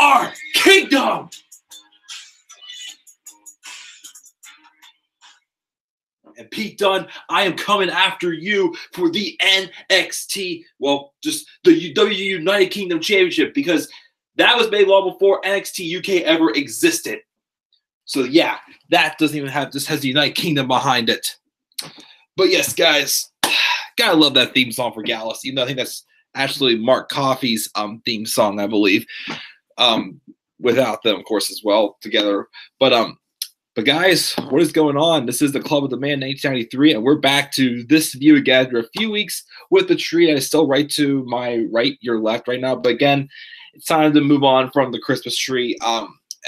our kingdom. And Pete Dunne, I am coming after you for the NXT, well, just the W United Kingdom Championship, because that was made long before NXT UK ever existed. So yeah, that doesn't even have, just has the United Kingdom behind it. But yes, guys, gotta love that theme song for Gallus, even though I think that's actually Mark Coffey's theme song, I believe. Without them, of course, as well together. But guys, what is going on? This is the Club of the Man 1993, and we're back to this view again after a few weeks with the tree. I still right to my right, your left right now. But again, it's time to move on from the Christmas tree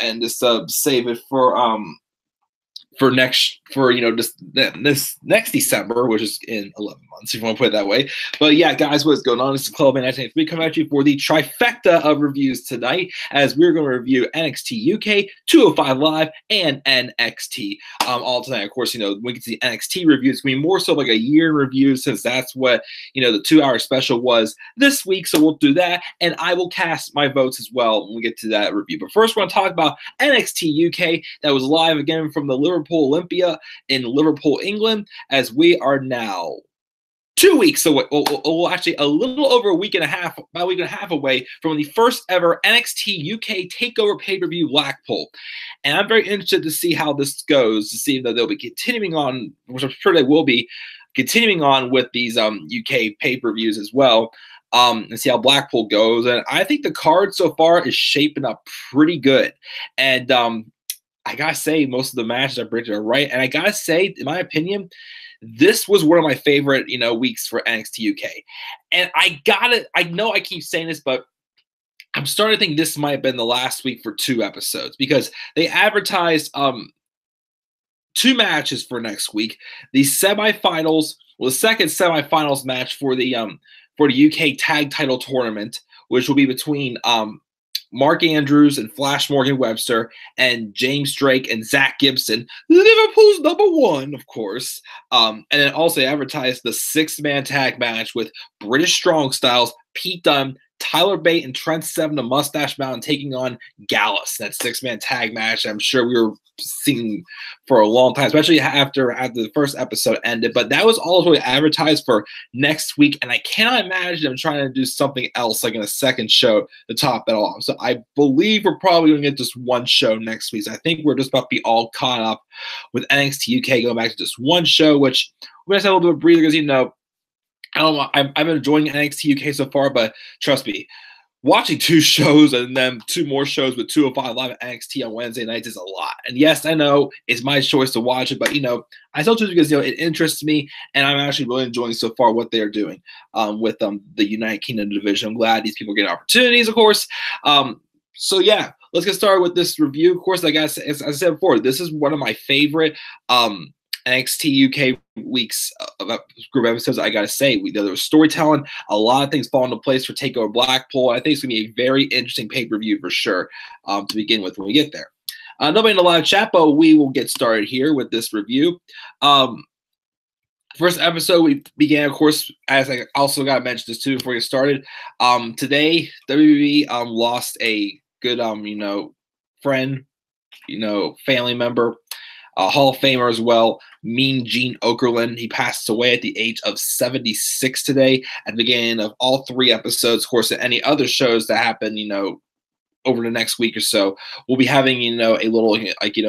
and just save it for this next December, which is in 11 months, if you want to put it that way. But yeah, guys, what's going on? This is the Club of Man 1993 coming at you for the trifecta of reviews tonight, as we're going to review NXT UK, 205 Live, and NXT all tonight. Of course, when we get to the NXT reviews, it's going to be more so like a year in review, since that's what the 2-hour special was this week. So we'll do that, and I will cast my votes as well when we get to that review. But first, we're going to talk about NXT UK that was live again from the Liverpool Olympia in Liverpool, England, as we are now 2 weeks away, well, actually a little over a week and a half, about a week and a half away from the first ever NXT UK TakeOver pay-per-view Blackpool. And I'm very interested to see how this goes, to see that they'll be continuing on, which I'm sure they will be continuing on with these UK pay-per-views as well, and see how Blackpool goes. And I think the card so far is shaping up pretty good. And I gotta say, most of the matches I predicted are right. And I gotta say, in my opinion, this was one of my favorite, weeks for NXT UK. And I know I keep saying this, but I'm starting to think this might have been the last week for 2 episodes, because they advertised 2 matches for next week. The semifinals, well, the second semifinals match for the UK Tag Title Tournament, which will be between Mark Andrews and Flash Morgan Webster and James Drake and Zach Gibson, Liverpool's #1, of course. And then also advertised the 6-man tag match with British Strong Styles, Pete Dunne, Tyler Bate, and Trent Seven, the Mustache Mountain, taking on Gallus. That 6-man tag match I'm sure we were seeing for a long time, especially after the first episode ended. But that was all really advertised for next week, and I cannot imagine them trying to do something else like in a second show to top it all. So I believe we're probably going to get just 1 show next week. So I think we're just about to be all caught up with NXT UK going back to just 1 show, which we're going to have a little bit of a breather, because I don't know, I've been enjoying NXT UK so far, but trust me, watching 2 shows and then 2 more shows with 205 Live and NXT on Wednesday nights is a lot. And yes, I know it's my choice to watch it, but I still choose because it interests me, and I'm actually really enjoying so far what they're doing with the United Kingdom division. I'm glad these people get opportunities, of course. So yeah, let's get started with this review. Of course, like as I said before, this is one of my favorite NXT UK weeks of group episodes. I gotta say, there was storytelling, a lot of things fall into place for TakeOver Blackpool. I think it's gonna be a very interesting pay-per-view for sure to begin with when we get there. Nobody in the live chat, but we will get started here with this review. First episode we began, of course, as I also got to mention this too before we get started. Today WWE lost a good friend, family member, Hall of Famer as well, Mean Gene Okerlund. He passed away at the age of 76 today at the beginning of all 3 episodes. Of course, any other shows that happen, over the next week or so, we'll be having, a little,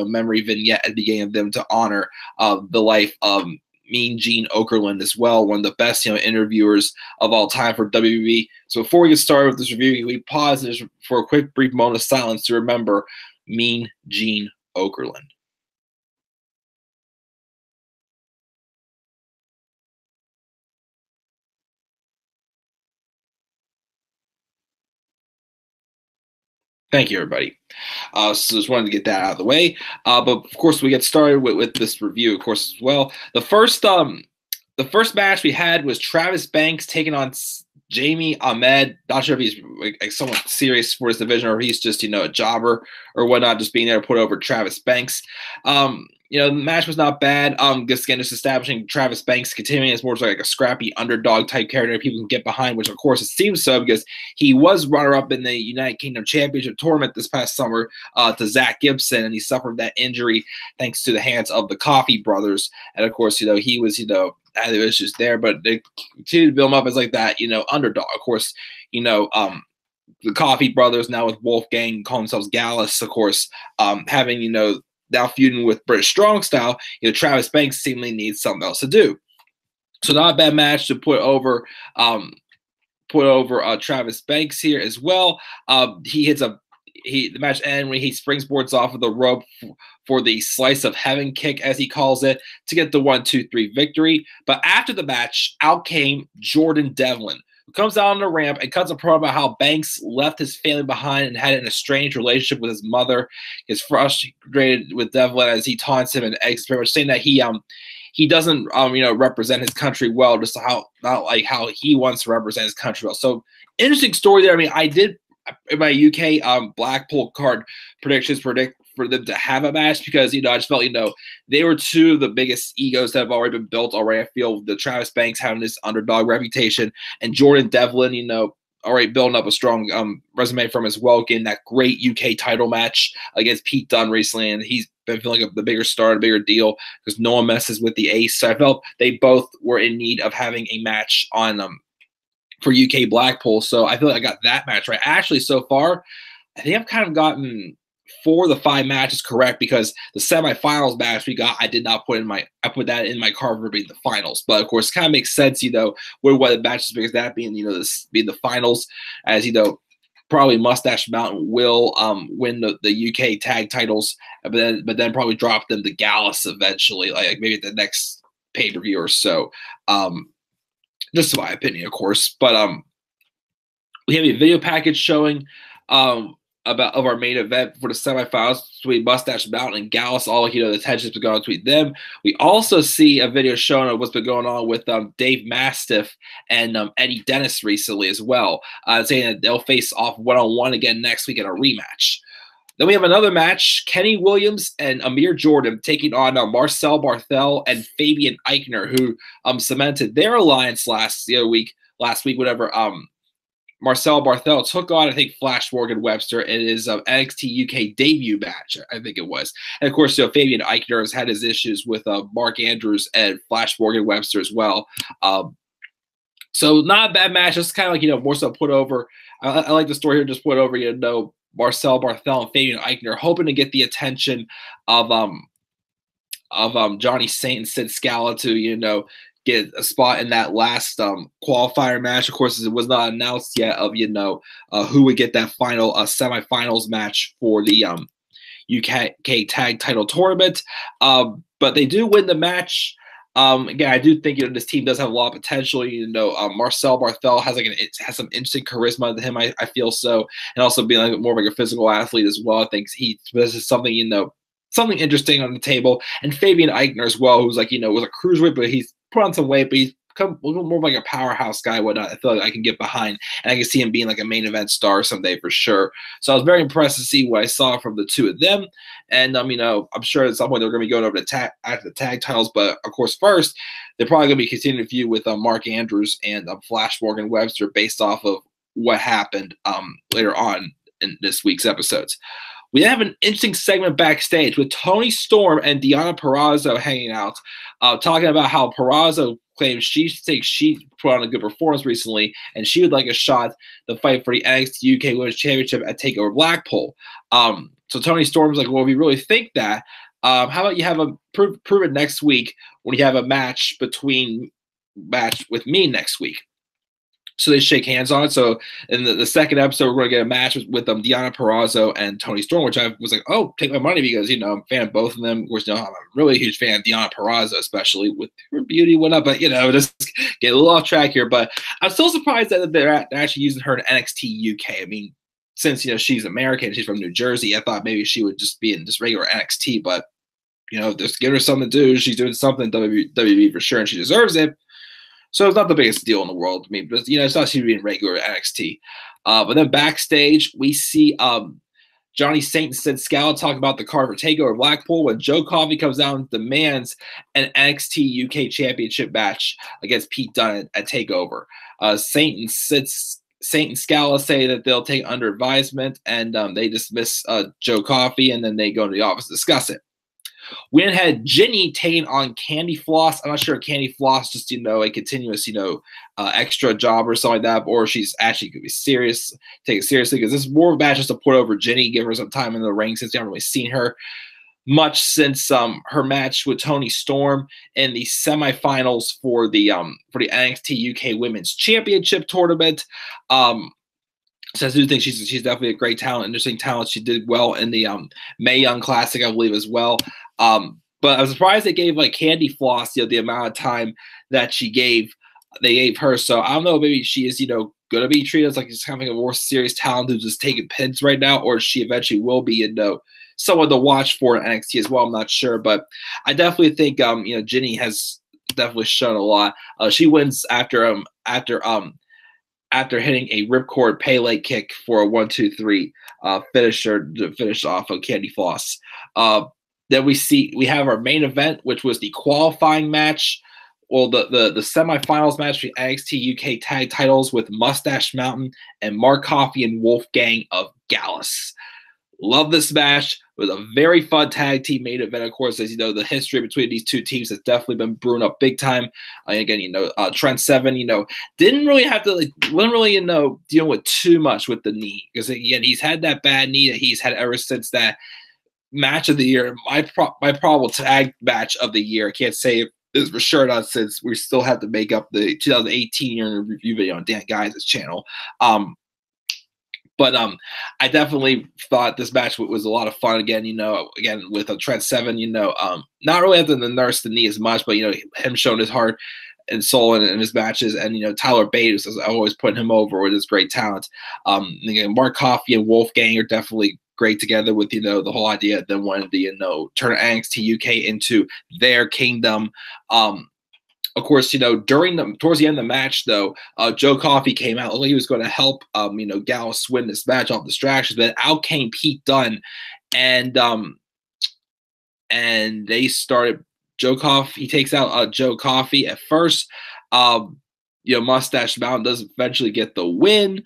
memory vignette at the beginning of them to honor the life of Mean Gene Okerlund as well, one of the best, interviewers of all time for WWE. So before we get started with this review, we pause for a quick brief moment of silence to remember Mean Gene Okerlund. Thank you, everybody. So just wanted to get that out of the way. But of course, we get started with this review, of course, as well. The first match we had was Travis Banks taking on Jamie Ahmed. Not sure if he's like somewhat serious for his division or he's just a jobber or whatnot, just being there to put over Travis Banks. the match was not bad. Just again, just establishing Travis Banks, continuing as more like a scrappy underdog type character people can get behind, which of course it seems so because he was runner-up in the United Kingdom Championship tournament this past summer to Zach Gibson, and he suffered that injury thanks to the hands of the Coffey brothers. And of course, he was, had issues there, but they continued to build him up as like that, underdog. Of course, the Coffey brothers now with Wolfgang call themselves Gallus, of course, having, now feuding with British Strong Style, Travis Banks seemingly needs something else to do. So not a bad match to put over Travis Banks here as well. The match ends when he springboards off of the rope for the slice of heaven kick, as he calls it, to get the 1-2-3 victory. But after the match, out came Jordan Devlin, who comes out on the ramp and cuts a promo about how Banks left his family behind and had an estranged relationship with his mother. He's frustrated with Devlin as he taunts him and exits, pretty much saying that he doesn't represent his country well, just not like how he wants to represent his country well. So interesting story there. I mean, I did in my UK Blackpool card predictions predict for them to have a match because, I just felt, they were two of the biggest egos that have already been built already. I feel the Travis Banks having this underdog reputation and Jordan Devlin, already building up a strong resume from as well, getting that great UK title match against Pete Dunne recently. And he's been feeling like the bigger star, a bigger deal because no one messes with the ace. So I felt they both were in need of having a match on for UK Blackpool. So I feel like I got that match right. Actually, so far, I think I've kind of gotten 4 of the 5 matches correct because the semifinals match we got, I did not put I put that in my card for being the finals. But of course, it kind of makes sense, what the matches because that being, this being the finals, as probably Mustache Mountain will win the UK tag titles, but then probably drop them to Gallus eventually, like maybe at the next pay-per-view or so. Just my opinion, of course. But we have a video package showing of our main event for the semifinals between Mustache Mountain and Gallus. All the tensions been going on between them. We also see a video showing of what's been going on with Dave Mastiff and Eddie Dennis recently as well, saying that they'll face off one-on-one again next week in a rematch. Then we have another match, Kenny Williams and Amir Jordan taking on Marcel Barthel and Fabian Eichner, who cemented their alliance last week, whatever. Marcel Barthel took on, I think, Flash Morgan Webster in his NXT UK debut match, I think it was. And, of course, Fabian Eichner has had his issues with Mark Andrews and Flash Morgan Webster as well. So not a bad match. Just kind of like, more so put over. I like the story here, just put over, Marcel Barthel and Fabian Eichner, hoping to get the attention of Johnny Saint and Sid Scala to, get a spot in that last qualifier match. Of course, it was not announced yet of who would get that final semifinals match for the UK tag title tournament. But they do win the match. Again, I do think this team does have a lot of potential. Marcel Barthel has some interesting charisma to him. I feel so, and also being like more of like a physical athlete as well. I think this is something something interesting on the table. And Fabian Eichner as well, who's like was a cruiserweight, but he's put on some weight, but he's become a little more like a powerhouse guy. Whatnot. I feel like I can get behind, and I can see him being like a main event star someday for sure. So I was very impressed to see what I saw from the two of them. And I'm sure at some point they're going to be going over to after the tag titles, but of course first they're probably going to be continuing to feud with Mark Andrews and Flash Morgan Webster based off of what happened later on in this week's episodes. We have an interesting segment backstage with Toni Storm and Deonna Purrazzo hanging out, talking about how Purrazzo claims she thinks she put on a good performance recently, and she would like a shot to fight for the NXT UK Women's Championship at TakeOver Blackpool. So Toni Storm's like, well, we really think that. How about you have prove it next week when you have a match with me next week? So they shake hands on it. So in the second episode, we're going to get a match with Deonna Purrazzo and Toni Storm, which I was like, oh, take my money because, I'm a fan of both of them. Of course, I'm a really huge fan of Deonna Purrazzo, especially with her beauty and whatnot. But, just get a little off track here. But I'm still surprised that they're actually using her in NXT UK. I mean, since, she's American, she's from New Jersey, I thought maybe she would just be in just regular NXT. But, just give her something to do. She's doing something in WWE for sure, and she deserves it. So it's not the biggest deal in the world to me, but it's not she being regular NXT. But then backstage, we see Johnny Saint and Sid Scala talk about the card for TakeOver Blackpool when Joe Coffey comes out and demands an NXT UK Championship match against Pete Dunne at TakeOver. Saint and Scala say that they'll take under advisement, and they dismiss Joe Coffey, and then they go to the office to discuss it. We then had Ginny taking on Candy Floss. I'm not sure if Candy Floss just, a continuous, extra job or something like that, or she's actually going to be serious, take it seriously, because this is more of a match just to put over Ginny, give her some time in the ring since we haven't really seen her much since her match with Toni Storm in the semifinals for the NXT UK Women's Championship tournament. So I do think she's definitely a great talent, interesting talent. She did well in the Mae Young Classic, I believe, as well. But I was surprised they gave Candy Floss the amount of time that they gave her. So I don't know, maybe she is going to be treated as just kind of a more serious talent who's just taking pins right now, or she eventually will be someone to watch for in NXT as well. I'm not sure, but I definitely think Ginny has definitely shown a lot. She wins after hitting a ripcord Pele kick for a 1-2-3 finisher to finish off of Candy Floss. Then we have our main event, which was the qualifying match. Well, the semifinals match for NXT UK tag titles with Mustache Mountain and Mark Coffey and Wolfgang of Gallus. Love this match. It was a very fun tag team main event. Of course, as you know, the history between these two teams has definitely been brewing up big time. Again, Trent Seven, didn't really have to wasn't really dealing with too much with the knee, because again, he's had that bad knee that he's had ever since that match of the year. My probable tag match of the year. I can't say this for sure, not since we still have to make up the 2018 year in review video on Dan Guys' channel. But I definitely thought this match was a lot of fun. Again, again with Trent Seven, not really having to nurse the knee as much, but him showing his heart and soul in his matches, and Tyler Bate, I always put him over with his great talent. Again, Mark Coffey and Wolfgang are definitely great together with the whole idea of them wanting to turn NXT UK into their kingdom. Of course, towards the end of the match, though, Joe Coffey came out. Like he was going to help, Gallus win this match off distractions. But out came Pete Dunne, and they started. Joe Coffey, he takes out Joe Coffey at first. Mustache Mountain does eventually get the win.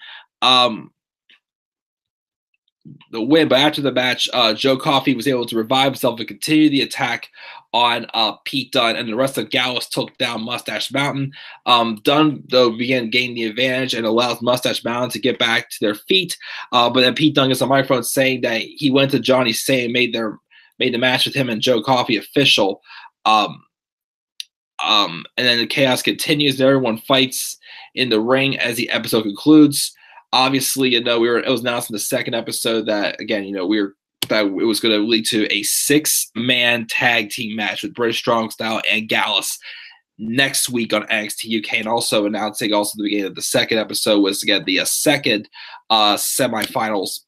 But after the match, Joe Coffey was able to revive himself and continue the attack on Pete Dunne, and the rest of Gallus took down Mustache Mountain. Dunne, though, began gaining the advantage and allows Mustache Mountain to get back to their feet. But then Pete Dunne gets on the microphone saying that he went to Johnny Say and made the match with him and Joe Coffey official. And then the chaos continues, and everyone fights in the ring as the episode concludes. Obviously, it was announced in the second episode that, again, that it was going to lead to a 6-man tag team match with British Strong Style and Gallus next week on NXT UK. And also announcing the beginning of the second episode was, again, the second semifinals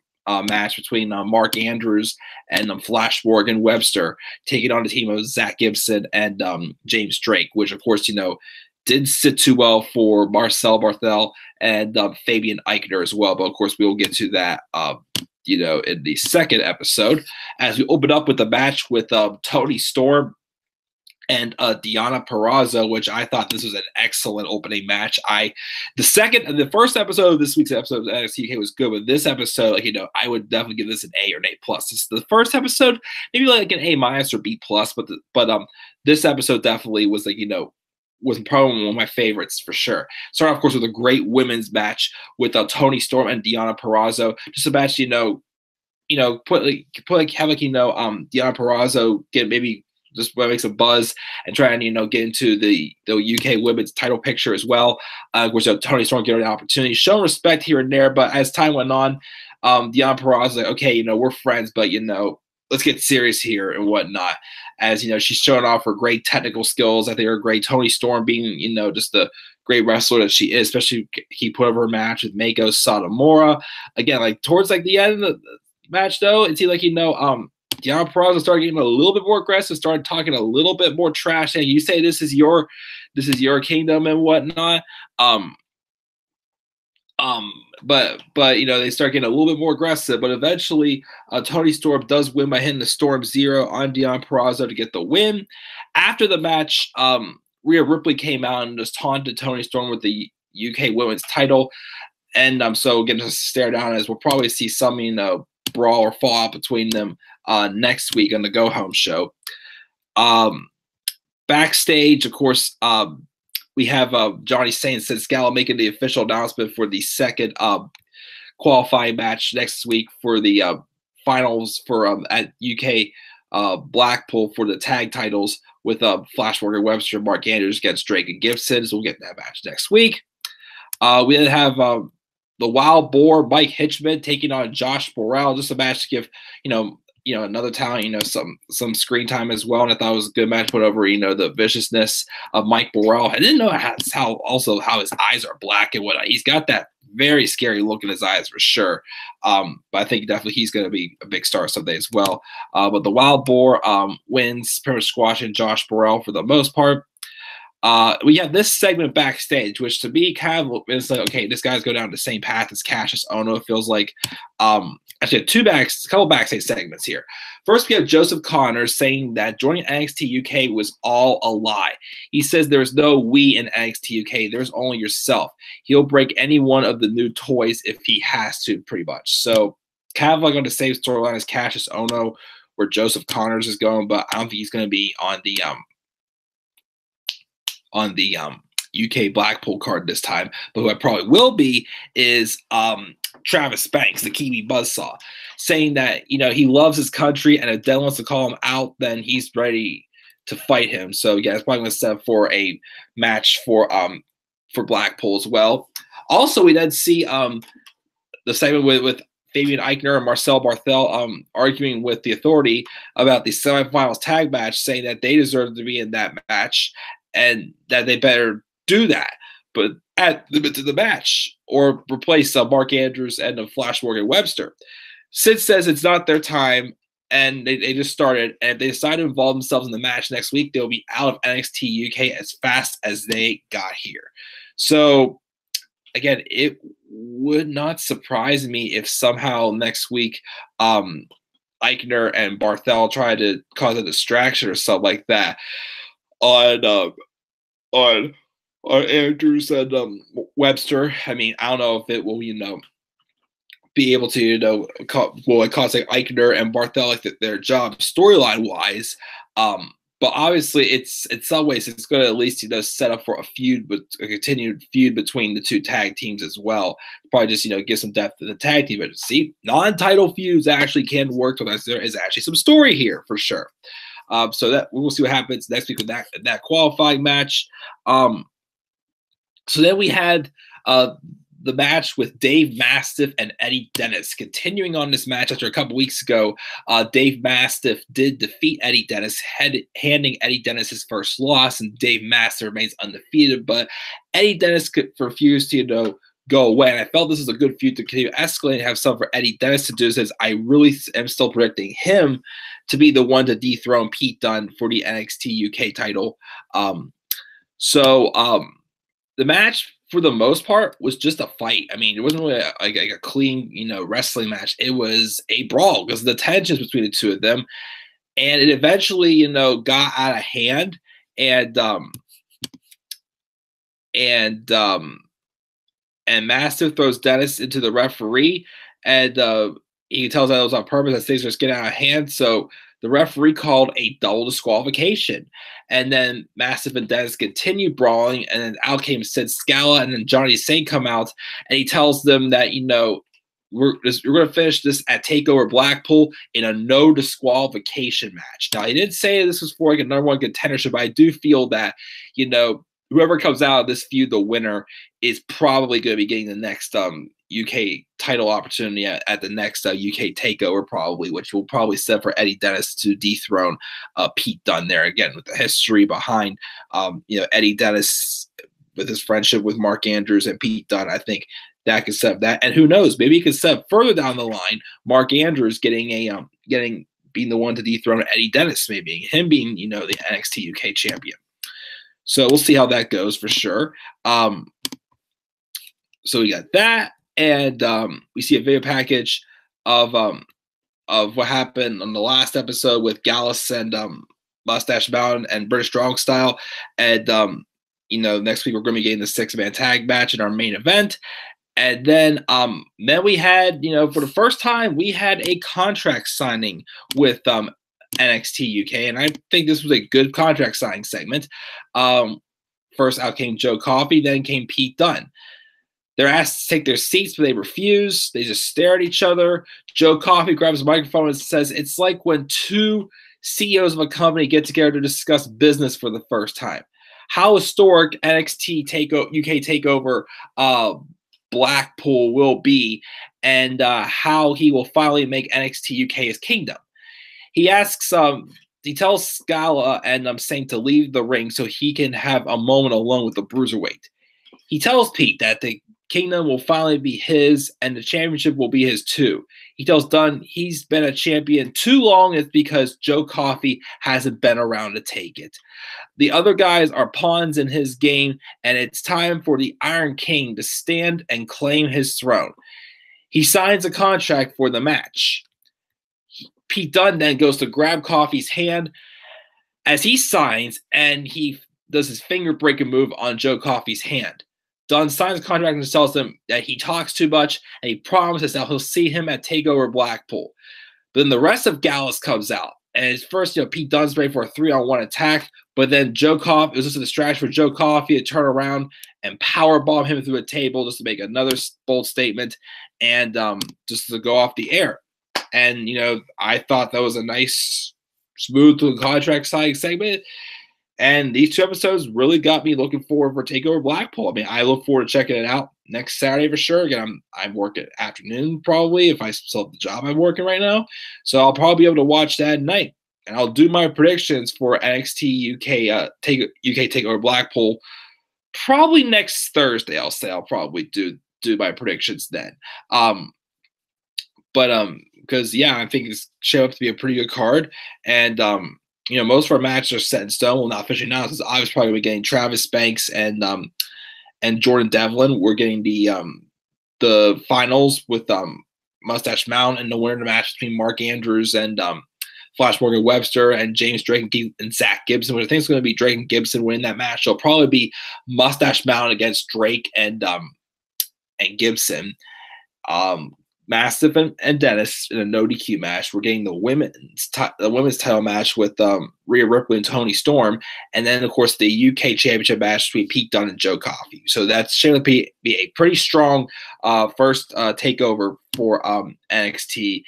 match between Mark Andrews and Flash Morgan Webster, taking on the team of Zach Gibson and James Drake, which, of course, didn't sit too well for Marcel Barthel and Fabian Eichner as well. But of course, we will get to that, in the second episode, as we open up with the match with Toni Storm and Deonna Purrazzo, which I thought this was an excellent opening match. The first episode of this week's episode of NXT UK was good, but this episode, I would definitely give this an A or an A+. The first episode, maybe like an A- or B+, but this episode definitely was was probably one of my favorites for sure. Started, of course, with a great women's match with Toni Storm and Deonna Purrazzo. Just a match, Deonna Purrazzo get maybe just make some buzz and try and get into the UK women's title picture as well. Which Toni Storm getting an opportunity, showing respect here and there. But as time went on, Deonna Purrazzo like, okay, we're friends, but let's get serious here and whatnot. As she's showing off her great technical skills. I think her great Toni Storm being, just the great wrestler that she is, especially he put over a match with Meiko Satomura. Again, towards the end of the match, though, it seemed like Deonna Purrazzo started getting a little bit more aggressive, started talking a little bit more trash. And you say this is your kingdom and whatnot. you know, they start getting a little bit more aggressive. But eventually, Tony Storm does win by hitting the Storm Zero on Deon Purrazzo to get the win. After the match, Rhea Ripley came out and just taunted Tony Storm with the UK Women's title. And so again, just stare down as we'll probably see some, you know, brawl or fallout between them next week on the Go Home show. Backstage, of course, we have Johnny Saint and Sid Scala making the official announcement for the second qualifying match next week for the finals for at UK Blackpool for the tag titles with Flash Morgan Webster and Mark Andrews against Drake and Gibson. So we'll get that match next week. We then have the Wild Boar, Mike Hitchman, taking on Josh Burrell. Just a match to give, you know, another talent, you know, some screen time as well. And I thought it was a good match put over, you know, the viciousness of Mike Burrell. I didn't know how his eyes are black and whatnot. He's got that very scary look in his eyes for sure. But I think definitely he's going to be a big star someday as well. But the Wild Boar wins, pretty much squashing Josh Burrell for the most part. We have this segment backstage, which to me kind of is like, okay, this guy's go down the same path as Cassius Ohno. It feels like actually a couple backstage segments here. First, we have Joseph Connors saying that joining NXT UK was all a lie. He says there's no we in NXT UK. There's only yourself. He'll break any one of the new toys if he has to, pretty much. So kind of like on the same storyline as Cassius Ohno, where Joseph Connors is going, but I don't think he's going to be on the UK Blackpool card this time. But who I probably will be is Travis Banks, the Kiwi Buzzsaw, saying that, you know, he loves his country, and if Den wants to call him out, then he's ready to fight him. So yeah, it's probably going to set up for a match for Blackpool as well. Also, we did see the segment with Fabian Eichner and Marcel Barthel arguing with the Authority about the semifinals tag match, saying that they deserve to be in that match and that they better do that. But at the end of the match, or replace Mark Andrews and Flash Morgan Webster. Sid says it's not their time, and they just started. And if they decide to involve themselves in the match next week, they'll be out of NXT UK as fast as they got here. So, again, it would not surprise me if somehow next week Eichner and Barthel try to cause a distraction or something like that on Andrews and Webster. I mean, I don't know if it will, you know, be able to, you know, cause like Eichner and Barthel like their job storyline wise. But obviously, it's in some ways it's going to at least, you know, set up for a feud, but a continued feud between the two tag teams as well. Probably just, you know, give some depth to the tag team. But see, non-title feuds actually can work because there is actually some story here for sure. So that we'll see what happens next week with that qualifying match. So then we had the match with Dave Mastiff and Eddie Dennis. Continuing on this match after a couple weeks ago, Dave Mastiff did defeat Eddie Dennis, handing Eddie Dennis his first loss, and Dave Mastiff remains undefeated. But Eddie Dennis refused to, you know, go away. And I felt this is a good feud to continue escalating and have something for Eddie Dennis to do, since I really am still predicting him to be the one to dethrone Pete Dunne for the NXT UK title. The match, for the most part, was just a fight. I mean, it wasn't really a clean, you know, wrestling match. It was a brawl because of the tensions between the two of them. And it eventually, you know, got out of hand. And Mastiff throws Dennis into the referee, and he tells that it was on purpose, that things are just getting out of hand. So the referee called a double disqualification. And then Mastiff and Dennis continued brawling, and then out came Sid Scala, and then Johnny Saint come out, and he tells them that, you know, we're going to finish this at TakeOver Blackpool in a no disqualification match. Now, he didn't say this was for like a #1 contendership, but I do feel that, you know, whoever comes out of this feud, the winner, is probably going to be getting the next UK title opportunity at the next UK TakeOver, probably, which will probably set for Eddie Dennis to dethrone Pete Dunne there again, with the history behind you know, Eddie Dennis with his friendship with Mark Andrews and Pete Dunne. I think that could set up that, and who knows, maybe he could set up further down the line Mark Andrews getting being the one to dethrone Eddie Dennis, maybe him being, you know, the NXT UK champion. So we'll see how that goes for sure. So we got that. And we see a video package of what happened on the last episode with Gallus and Mustache Mountain and British Strong Style. And next week we're going to be getting the 6-man tag match in our main event. And then we had, for the first time, we had a contract signing with NXT UK, and I think this was a good contract signing segment. First out came Joe Coffey, then came Pete Dunne. They're asked to take their seats, but they refuse. They just stare at each other. Joe Coffey grabs a microphone and says, "It's like when two CEOs of a company get together to discuss business for the first time. How historic NXT UK takeover Blackpool will be, and how he will finally make NXT UK his kingdom." He asks, he tells Scala and Saint to leave the ring so he can have a moment alone with the Bruiserweight. He tells Pete that the kingdom will finally be his and the championship will be his too. He tells Dunne he's been a champion too long. It's because Joe Coffey hasn't been around to take it. The other guys are pawns in his game, and it's time for the Iron King to stand and claim his throne. He signs a contract for the match. Pete Dunne then goes to grab Coffey's hand as he signs, and he does his finger breaking move on Joe Coffey's hand. Dunne signs the contract and tells him that he talks too much, and he promises that he'll see him at TakeOver Blackpool. But then the rest of Gallus comes out, and at first, Pete Dunne's ready for a 3-on-1 attack, but then Joe Coffey, it was just a distraction for Joe Coffey to turn around and powerbomb him through a table just to make another bold statement and just to go off the air. And, I thought that was a nice, smooth contract signing segment. And these 2 episodes really got me looking forward for TakeOver Blackpool. I mean, I look forward to checking it out next Saturday for sure. Again, I'm working afternoon probably if I still have the job I'm working right now. So I'll probably be able to watch that at night. And I'll do my predictions for NXT UK TakeOver Blackpool probably next Thursday. I'll say I'll probably do my predictions then. Because I think it's shaped up to be a pretty good card, and most of our matches are set in stone. Well, not officially announced. I was probably getting Travis Banks and Jordan Devlin. We're getting the finals with Mustache Mountain, and the winner of the match between Mark Andrews and Flash Morgan Webster and James Drake and Zach Gibson. Which I think it's going to be Drake and Gibson winning that match. So it'll probably be Mustache Mountain against Drake and Gibson. Mastiff and Dennis in a no DQ match. We're getting the women's title match with Rhea Ripley and Toni Storm, and then of course the UK Championship match between Pete Dunne and Joe Coffey. So that's going to be a pretty strong first takeover for NXT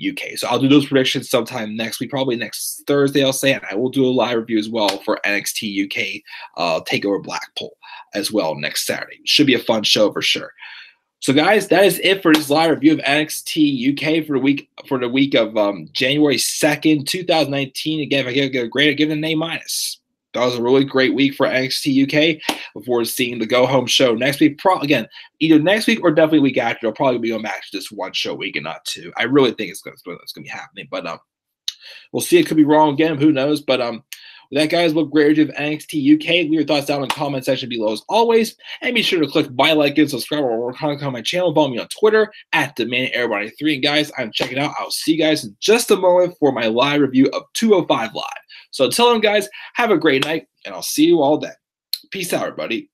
UK. So I'll do those predictions sometime next week, probably next Thursday, I'll say, and I will do a live review as well for NXT UK Takeover Blackpool as well next Saturday. Should be a fun show for sure. So, guys, that is it for this live review of NXT UK for the week of January 2nd, 2019. Again, if I give it a grade, I give it an A-. That was a really great week for NXT UK. Look forward to seeing the go-home show next week. Again, either next week or definitely week after. I'll probably be going back to just one show week and not 2. I really think it's going to be happening. But we'll see. It could be wrong again. Who knows? But with that, guys, look great review of NXT UK. Leave your thoughts down in the comment section below as always. And be sure to click buy, like, and subscribe or comment on my channel. Follow me on Twitter at TheManAirBody3. And guys, I'm checking out. I'll see you guys in just a moment for my live review of 205 Live. So until then, guys, have a great night, and I'll see you all then. Peace out, everybody.